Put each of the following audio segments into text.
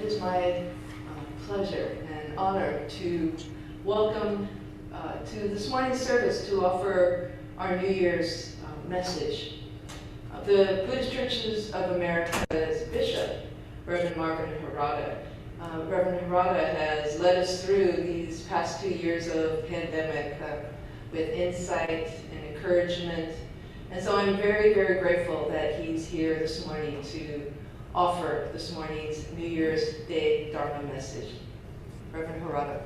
It is my pleasure and honor to welcome to this morning's service to offer our New Year's message. The Buddhist Churches of America's Bishop, Reverend Marvin Harada. Reverend Harada has led us through these past 2 years of pandemic with insight and encouragement. And so I'm very, very grateful that he's here this morning to offer this morning's New Year's Day Dharma message. Reverend Harada.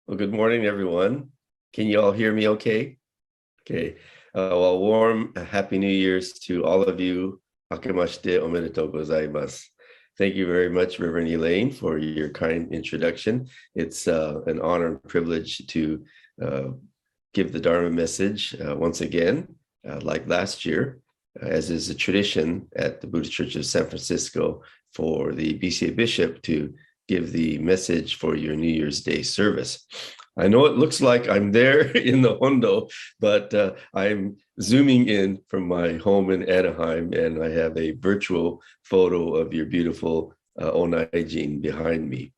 Well, good morning, everyone. Can you all hear me okay? Okay. Well, warm Happy New Year's to all of you. Akemashite omedetou gozaimasu. Thank you very much, Reverend Elaine, for your kind introduction. It's an honor and privilege to give the Dharma message once again, like last year, as is a tradition at the Buddhist Church of San Francisco for the BCA bishop to give the message for your New Year's Day service. I know it looks like I'm there in the Hondo, but I'm zooming in from my home in Anaheim, and I have a virtual photo of your beautiful Onaijin behind me.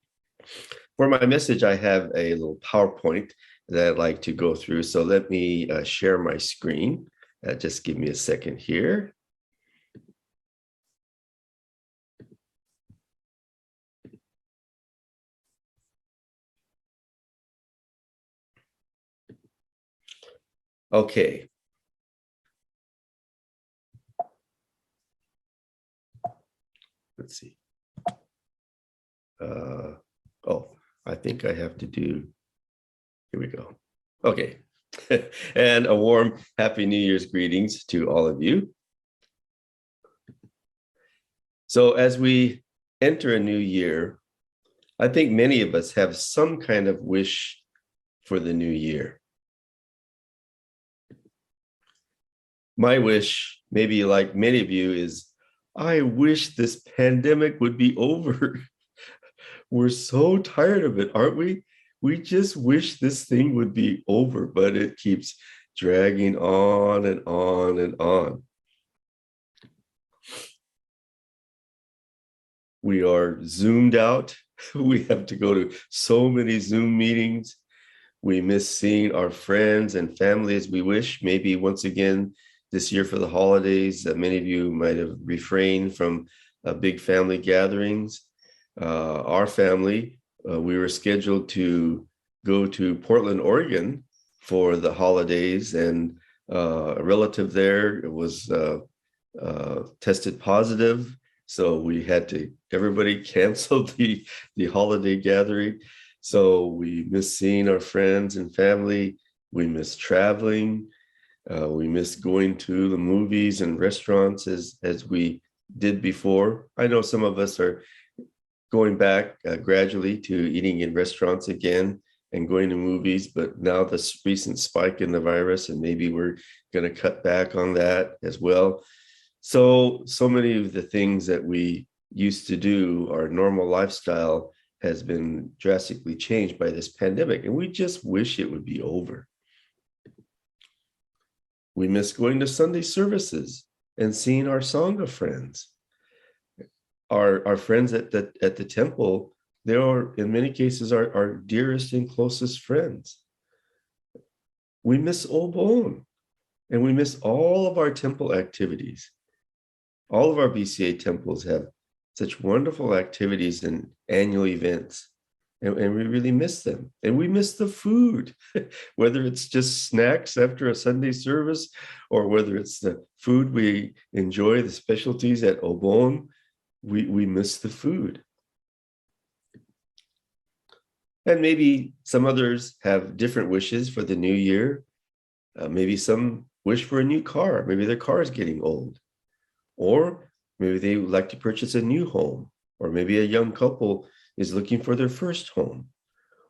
For my message, I have a little PowerPoint that I'd like to go through. So let me share my screen. Just give me a second here. Okay. Let's see. Oh, I think I have to do, here we go. Okay. And a warm Happy New Year's greetings to all of you. So as we enter a new year, I think many of us have some kind of wish for the new year. My wish, maybe like many of you, is I wish this pandemic would be over. We're so tired of it, aren't we? We just wish this thing would be over, but it keeps dragging on and on and on. We are zoomed out. We have to go to so many Zoom meetings. We miss seeing our friends and family as we wish. Maybe once again, this year for the holidays, many of you might have refrained from big family gatherings. Our family, we were scheduled to go to Portland, Oregon for the holidays, and a relative there was tested positive. So we had to, everybody canceled the holiday gathering. So we miss seeing our friends and family. We miss traveling. We miss going to the movies and restaurants as we did before. I know some of us are going back gradually to eating in restaurants again and going to movies, but now this recent spike in the virus, and maybe we're going to cut back on that as well. So many of the things that we used to do, our normal lifestyle, has been drastically changed by this pandemic, and we just wish it would be over. We miss going to Sunday services and seeing our Sangha friends. Our friends at the temple, they are in many cases our dearest and closest friends. We miss Obon, and we miss all of our temple activities. All of our BCA temples have such wonderful activities and annual events, and we really miss them. And we miss the food, whether it's just snacks after a Sunday service, or whether it's the food we enjoy, the specialties at Obon. We miss the food. And maybe some others have different wishes for the new year. Maybe some wish for a new car. Maybe their car is getting old. Or maybe they would like to purchase a new home. Or maybe a young couple is looking for their first home.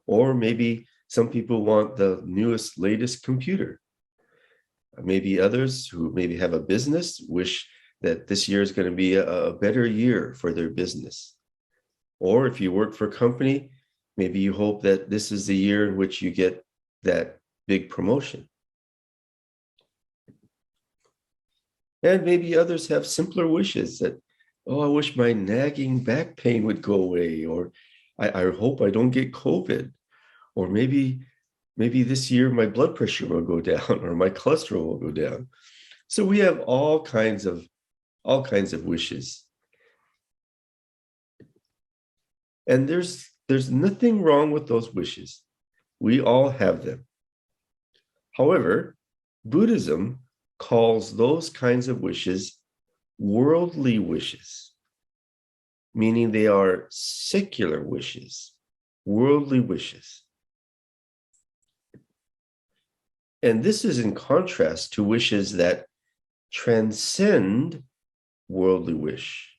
Or maybe some people want the newest, latest computer. Maybe others who maybe have a business wish that this year is going to be a better year for their business. Or if you work for a company, maybe you hope that this is the year in which you get that big promotion. And maybe others have simpler wishes that, oh, I wish my nagging back pain would go away, or I hope I don't get COVID, or maybe this year my blood pressure will go down or my cholesterol will go down. So we have all kinds of wishes. And there's nothing wrong with those wishes. We all have them. However, Buddhism calls those kinds of wishes worldly wishes, meaning they are secular wishes, worldly wishes. And this is in contrast to wishes that transcend worldly wish,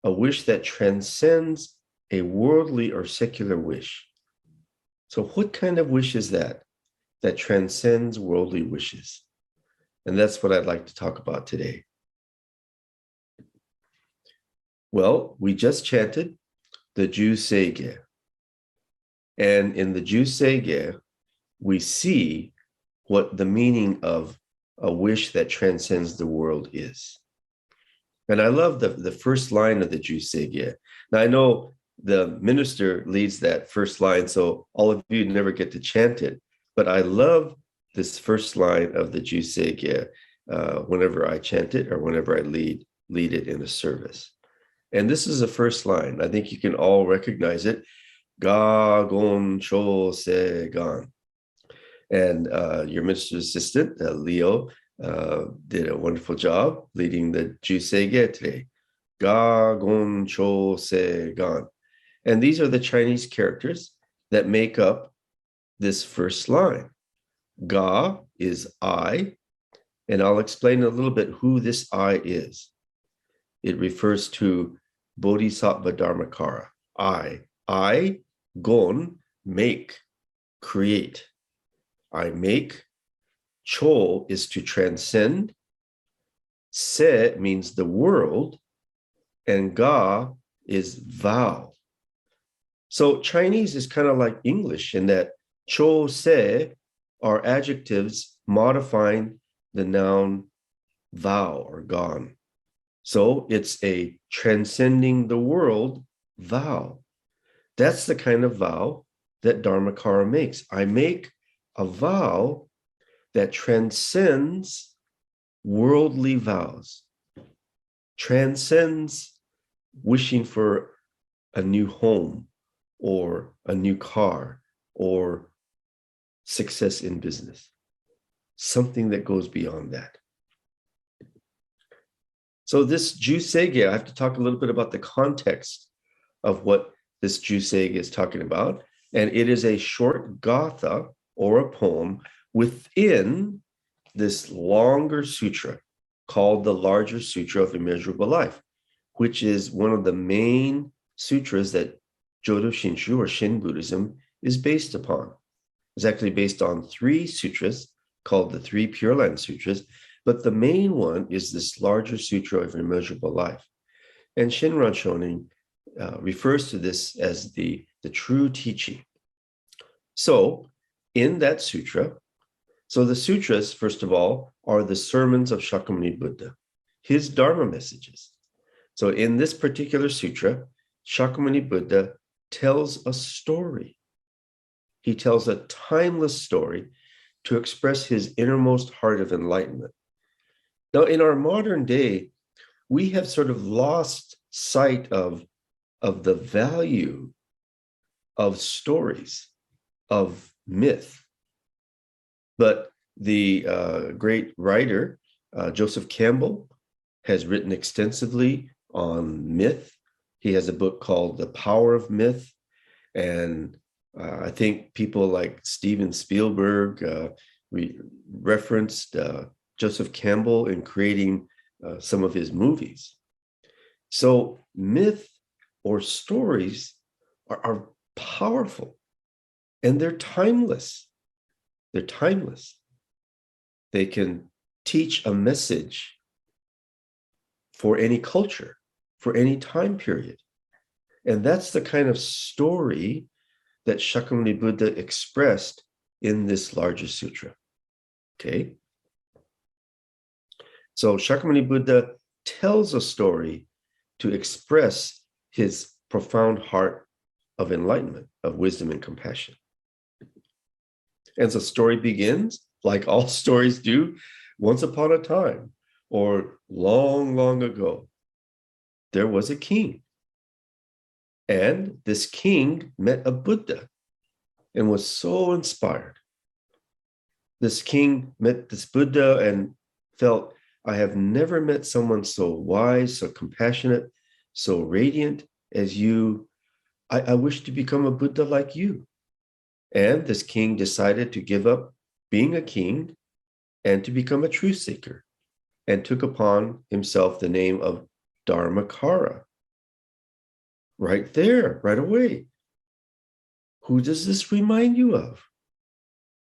a wish that transcends a worldly or secular wish. So what kind of wish is that transcends worldly wishes? And that's what I'd like to talk about today. Well, we just chanted the Shusho-e. And in the Shusho-e, we see what the meaning of a wish that transcends the world is. And I love the first line of the Shusho-e. Now, I know the minister leads that first line, so all of you never get to chant it. But I love this first line of the Shusho-e whenever I chant it or whenever I lead it in a service. And this is the first line. I think you can all recognize it. Ga gon cho se gan. And your minister's assistant, Leo, did a wonderful job leading the Shusho-e today. Ga gon cho se gan. And these are the Chinese characters that make up this first line. Ga is I, and I'll explain a little bit who this I is. It refers to Bodhisattva Dharmakara. I, gon, make, create. I make. Cho is to transcend. Se means the world. And ga is vow. So Chinese is kind of like English in that cho, se are adjectives modifying the noun vow or gone. So it's a transcending the world vow. That's the kind of vow that Dharmakara makes. I make a vow that transcends worldly vows, transcends wishing for a new home or a new car or success in business, something that goes beyond that. So this Shusho-e, I have to talk a little bit about the context of what this Shusho-e is talking about. And it is a short gatha or a poem within this longer sutra called the Larger Sutra of Immeasurable Life, which is one of the main sutras that Jodo Shinshu or Shin Buddhism is based upon. It's actually based on 3 sutras called the 3 Pure Land Sutras, but the main one is this Larger Sutra of Immeasurable Life. And Shinran Shonin refers to this as the true teaching. So in that sutra, so the sutras, first of all, are the sermons of Shakyamuni Buddha, his Dharma messages. So in this particular sutra, Shakyamuni Buddha tells a story. He tells a timeless story to express his innermost heart of enlightenment. Now, in our modern day, we have sort of lost sight of the value of stories, of myth. But the great writer, Joseph Campbell, has written extensively on myth. He has a book called The Power of Myth. And I think people like Steven Spielberg referenced Joseph Campbell in creating some of his movies. So myth or stories are powerful, and they're timeless. They're timeless. They can teach a message for any culture, for any time period. And that's the kind of story that Shakyamuni Buddha expressed in this larger sutra. Okay? So Shakyamuni Buddha tells a story to express his profound heart of enlightenment, of wisdom and compassion. And the story begins, like all stories do, once upon a time, or long, long ago, there was a king. And this king met a Buddha and was so inspired. This king met this Buddha and felt, I have never met someone so wise, so compassionate, so radiant as you. I wish to become a Buddha like you. And this king decided to give up being a king and to become a truth seeker, and took upon himself the name of Dharmakara. Right there, right away. Who does this remind you of?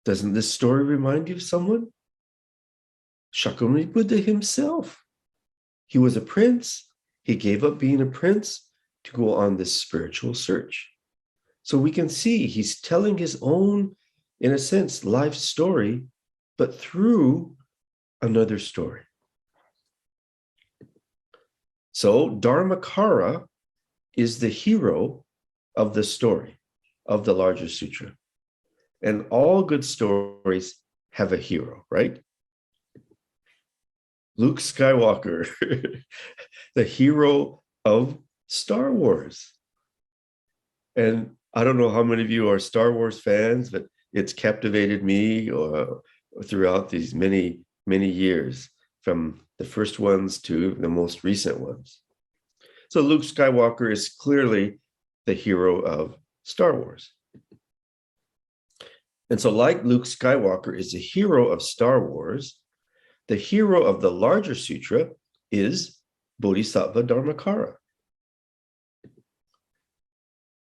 Doesn't this story remind you of someone? Shakyamuni Buddha himself. He was a prince. He gave up being a prince to go on this spiritual search. So we can see he's telling his own, in a sense, life story, but through another story. So Dharmakara is the hero of the story, of the larger sutra. And all good stories have a hero, right? Luke Skywalker, the hero of Star Wars. And I don't know how many of you are Star Wars fans, but it's captivated me throughout these many, many years, from the first ones to the most recent ones. So Luke Skywalker is clearly the hero of Star Wars. And so like Luke Skywalker is the hero of Star Wars, the hero of the larger sutra is Bodhisattva Dharmakara.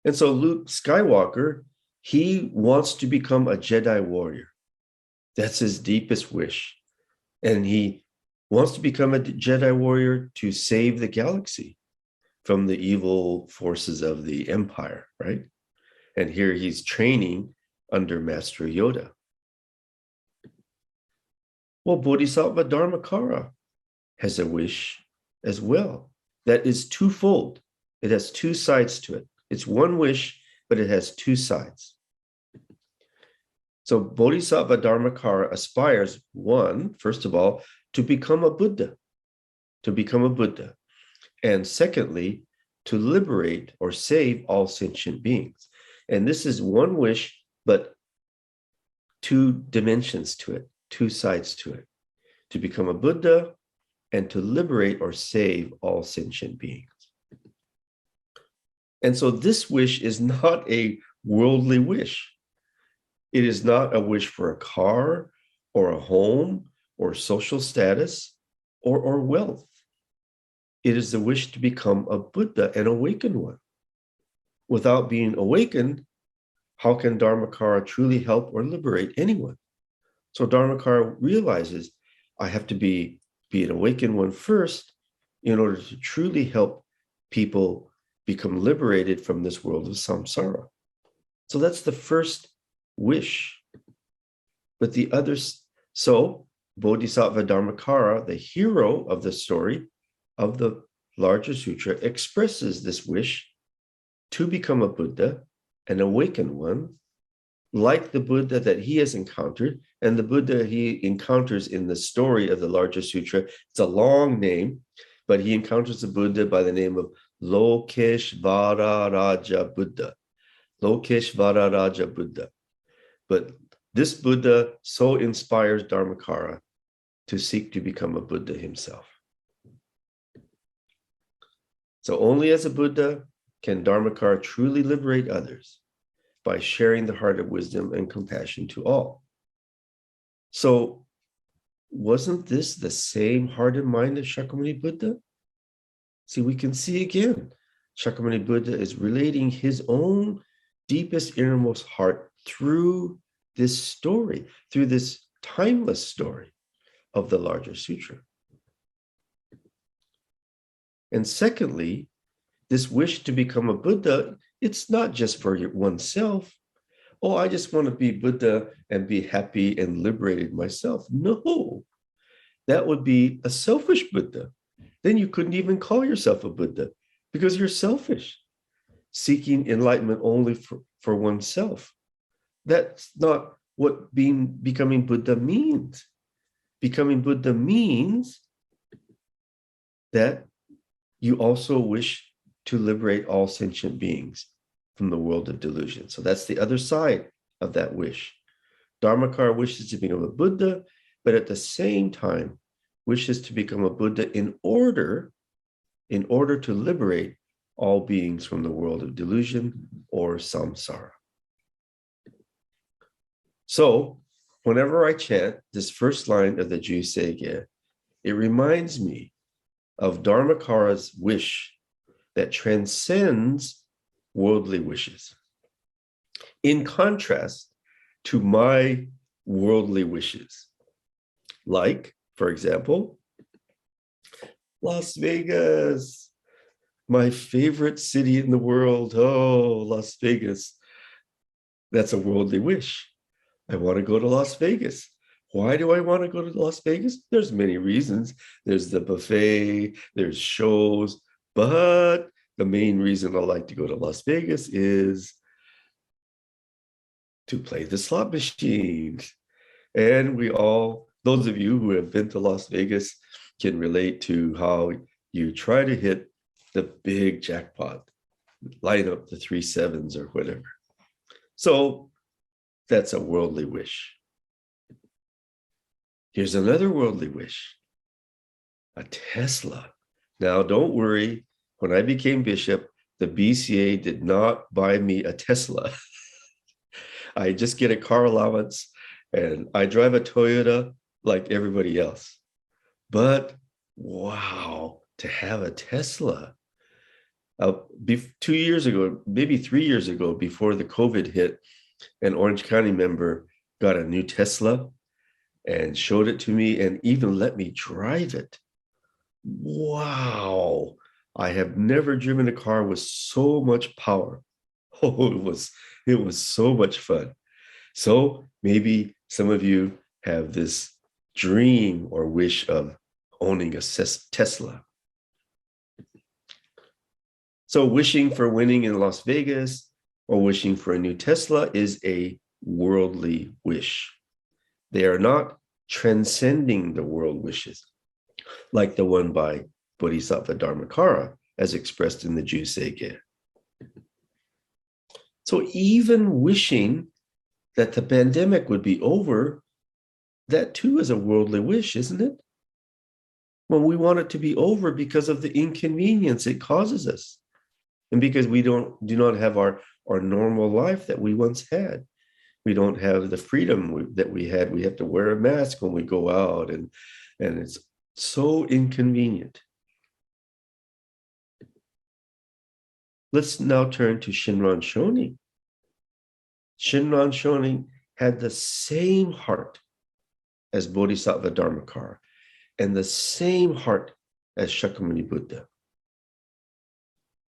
And so Luke Skywalker, he wants to become a Jedi warrior. That's his deepest wish. And he wants to become a Jedi warrior to save the galaxy from the evil forces of the Empire, right? And here he's training under Master Yoda. Well, Bodhisattva Dharmakara has a wish as well that is twofold. It has two sides to it. It's one wish, but it has two sides. So Bodhisattva Dharmakara aspires, one, first of all, to become a Buddha, and secondly, to liberate or save all sentient beings. And this is one wish, but two dimensions to it, two sides to it, to become a Buddha and to liberate or save all sentient beings. And so this wish is not a worldly wish. It is not a wish for a car or a home or social status or wealth. It is the wish to become a Buddha, an awakened one. Without being awakened, how can Dharmakara truly help or liberate anyone? So Dharmakara realizes, I have to be an awakened one first in order to truly help people become liberated from this world of samsara. So that's the first wish. But the others, so Bodhisattva Dharmakara, the hero of the story of the larger sutra, expresses this wish to become a Buddha, an awakened one, like the Buddha that he has encountered. And the Buddha he encounters in the story of the larger sutra, it's a long name, but he encounters the Buddha by the name of Lokeshvara Raja Buddha. Lokeshvara Raja Buddha. But this Buddha so inspires Dharmakara to seek to become a Buddha himself. So only as a Buddha can Dharmakara truly liberate others by sharing the heart of wisdom and compassion to all. So wasn't this the same heart and mind of Shakyamuni Buddha? See, we can see again, Shakyamuni Buddha is relating his own deepest innermost heart through this story, through this timeless story of the larger sutra. And secondly, this wish to become a Buddha, it's not just for oneself. Oh, I just want to be Buddha and be happy and liberated myself. No, that would be a selfish Buddha. Then you couldn't even call yourself a Buddha because you're selfish, seeking enlightenment only for oneself. That's not what becoming Buddha means. Becoming Buddha means that you also wish to liberate all sentient beings from the world of delusion. So that's the other side of that wish. Dharmakara wishes to become a Buddha, but at the same time wishes to become a Buddha in order to liberate all beings from the world of delusion or samsara. So whenever I chant this first line of the Shusho-e, it reminds me of Dharmakara's wish that transcends worldly wishes. In contrast to my worldly wishes, like, for example, Las Vegas, my favorite city in the world. Oh, Las Vegas. That's a worldly wish. I want to go to Las Vegas. Why do I want to go to Las Vegas? There's many reasons. There's the buffet, there's shows, but the main reason I like to go to Las Vegas is to play the slot machines. And those of you who have been to Las Vegas can relate to how you try to hit the big jackpot, line up the 3 sevens or whatever. So that's a worldly wish. Here's another worldly wish, a Tesla. Now, don't worry. When I became bishop, the BCA did not buy me a Tesla. I just get a car allowance and I drive a Toyota like everybody else. But wow, to have a Tesla. 2 years ago, maybe 3 years ago, before the COVID hit, an Orange County member got a new Tesla and showed it to me and even let me drive it. Wow. I have never driven a car with so much power. Oh, it was so much fun. So maybe some of you have this dream or wish of owning a Tesla. So wishing for winning in Las Vegas or wishing for a new Tesla is a worldly wish. They are not transcending the world wishes, like the one by Bodhisattva Dharmakara, as expressed in the Shusho-e. So even wishing that the pandemic would be over, that too is a worldly wish, isn't it? Well, we want it to be over because of the inconvenience it causes us, and because we do not have our normal life that we once had. We don't have the freedom that we had. We have to wear a mask when we go out, and it's so inconvenient. Let's now turn to Shinran Shonin. Shinran Shonin had the same heart as Bodhisattva Dharmakara and the same heart as Shakyamuni Buddha.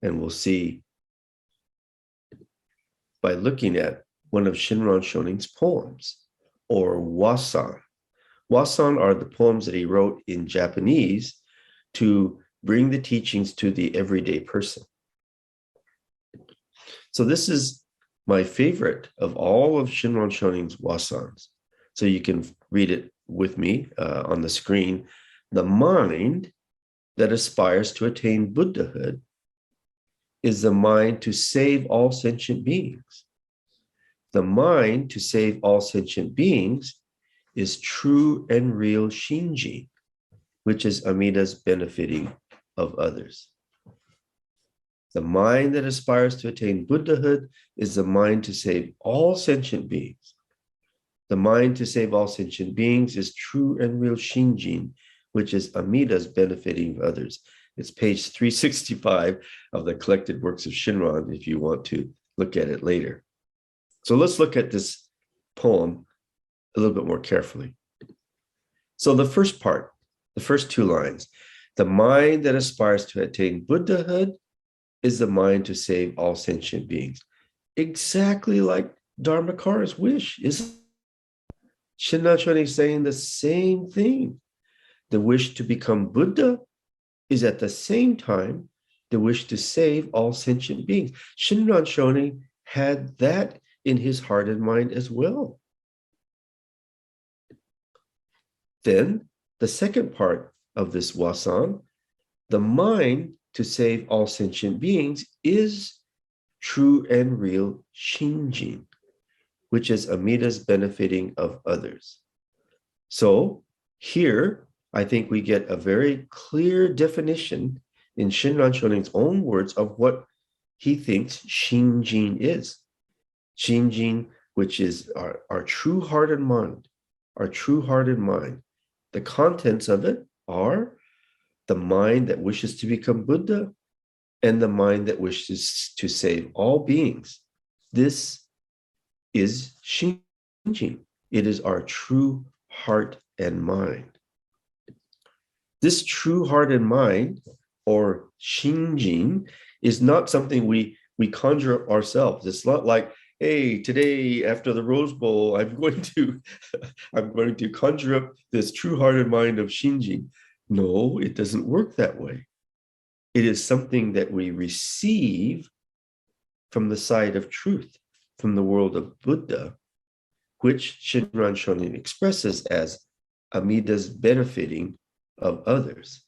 And we'll see by looking at one of Shinran Shonin's poems, or wasan. Wasan are the poems that he wrote in Japanese to bring the teachings to the everyday person. So this is my favorite of all of Shinran Shonin's wasans. So you can read it with me on the screen. The mind that aspires to attain Buddhahood is the mind to save all sentient beings. The mind to save all sentient beings is true and real Shinji, which is Amida's benefiting of others. The mind that aspires to attain Buddhahood is the mind to save all sentient beings. The mind to save all sentient beings is true and real Shinjin, which is Amida's benefiting of others. It's page 365 of the collected works of Shinran if you want to look at it later. So let's look at this poem a little bit more carefully. So the first part, the first 2 lines, the mind that aspires to attain Buddhahood is the mind to save all sentient beings. Exactly like Dharmakara's wish. Shinran Shonin saying the same thing. The wish to become Buddha is at the same time the wish to save all sentient beings. Shinran Shonin had that in his heart and mind as well. Then the second part of this wasan, the mind to save all sentient beings, is true and real Shinjin, which is Amida's benefiting of others. So here, I think we get a very clear definition in Shinran Shonin's own words of what he thinks Shinjin is. Shinjin, which is our true heart and mind, our true heart and mind. The contents of it are the mind that wishes to become Buddha and the mind that wishes to save all beings. This is Shinjin. It is our true heart and mind. This true heart and mind, or Shinjin, is not something we conjure up ourselves. It's not like, hey, today after the Rose Bowl, I'm going to conjure up this true heart and mind of Shinjin. No, it doesn't work that way. It is something that we receive from the side of truth, from the world of Buddha, which Shinran Shonin expresses as Amida's benefiting of others.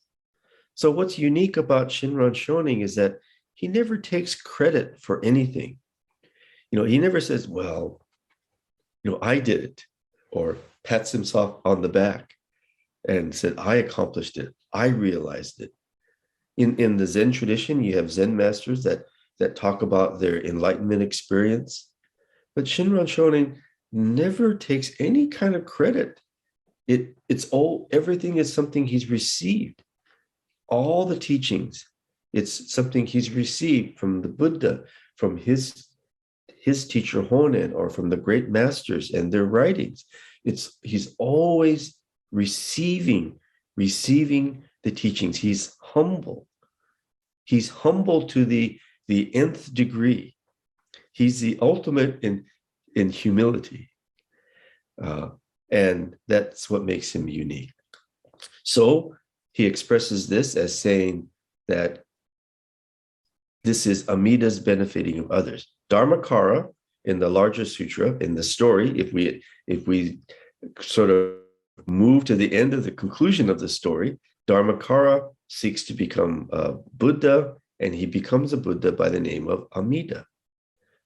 So what's unique about Shinran Shonin is that he never takes credit for anything. He never says, well, I did it, or pats himself on the back and said, I accomplished it. I realized it. In the Zen tradition, you have Zen masters that talk about their enlightenment experience. But Shinran Shonin never takes any kind of credit. Everything is something he's received. All the teachings, it's something he's received from the Buddha, from his teacher Honen, or from the great masters and their writings. He's always receiving the teachings. He's humble. He's humble to the nth degree. He's the ultimate in humility. And that's what makes him unique. So he expresses this as saying that this is Amida's benefiting of others. Dharmakara, in the larger sutra, in the story, if we sort of move to the end of the conclusion of the story, Dharmakara seeks to become a Buddha, and he becomes a Buddha by the name of Amida.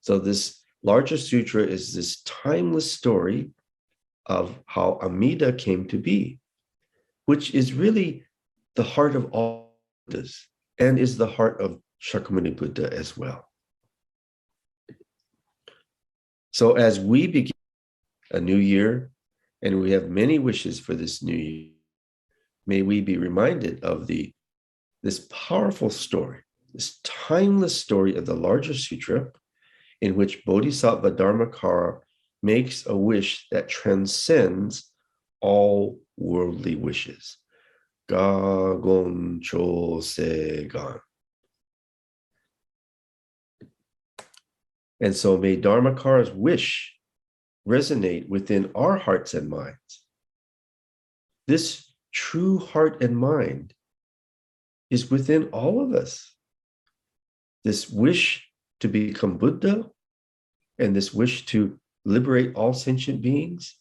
So this larger sutra is this timeless story of how Amida came to be, which is really the heart of all Buddhas and is the heart of Shakyamuni Buddha as well. So as we begin a new year, and we have many wishes for this new year, may we be reminded of this powerful story, this timeless story of the larger sutra, in which Bodhisattva Dharmakara makes a wish that transcends all worldly wishes. Ga gon cho se gan. And so may Dharmakara's wish resonate within our hearts and minds. This true heart and mind is within all of us. This wish to become Buddha and this wish to liberate all sentient beings,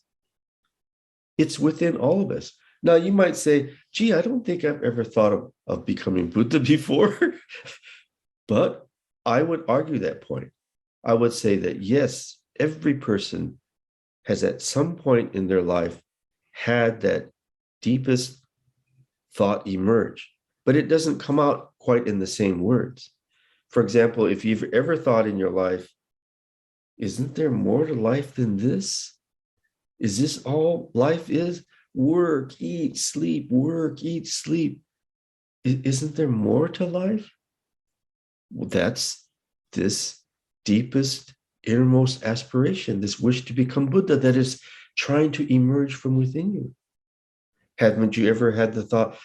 it's within all of us. Now, you might say, gee, I don't think I've ever thought of becoming Buddha before. But I would argue that point. I would say that, yes, every person has at some point in their life had that deepest thought emerge, but it doesn't come out quite in the same words. For example, if you've ever thought in your life, isn't there more to life than this? Is this all life is? Work, eat, sleep, work, eat, sleep. Isn't there more to life? Well, that's this deepest, innermost aspiration, this wish to become Buddha that is trying to emerge from within you. Haven't you ever had the thought,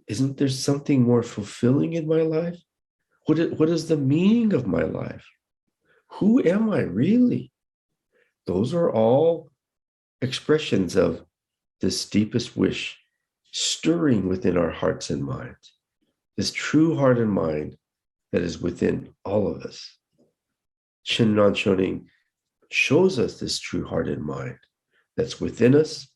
isn't there something more fulfilling in my life? What is the meaning of my life? Who am I really? Those are all expressions of this deepest wish stirring within our hearts and minds, this true heart and mind that is within all of us. Shinran Shonin shows us this true heart and mind that's within us.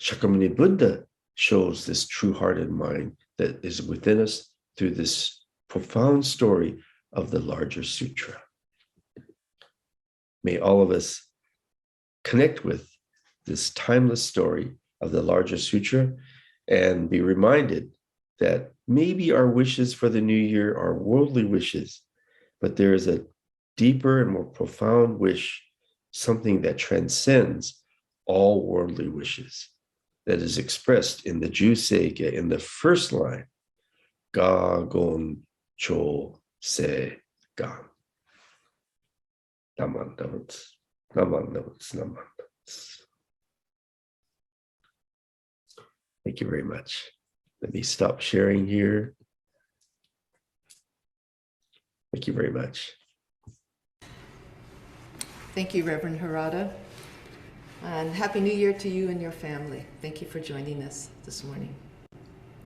Shakyamuni Buddha shows this true heart and mind that is within us through this profound story of the larger sutra. May all of us connect with this timeless story of the larger sutra and be reminded that maybe our wishes for the new year are worldly wishes, but there is a deeper and more profound wish, something that transcends all worldly wishes, that is expressed in the Juseiga in the first line, Ga Gon Cho Se Gan. Naman Naman Naman Naman. Thank you very much. Let me stop sharing here. Thank you very much. Thank you, Reverend Harada. And Happy New Year to you and your family. Thank you for joining us this morning.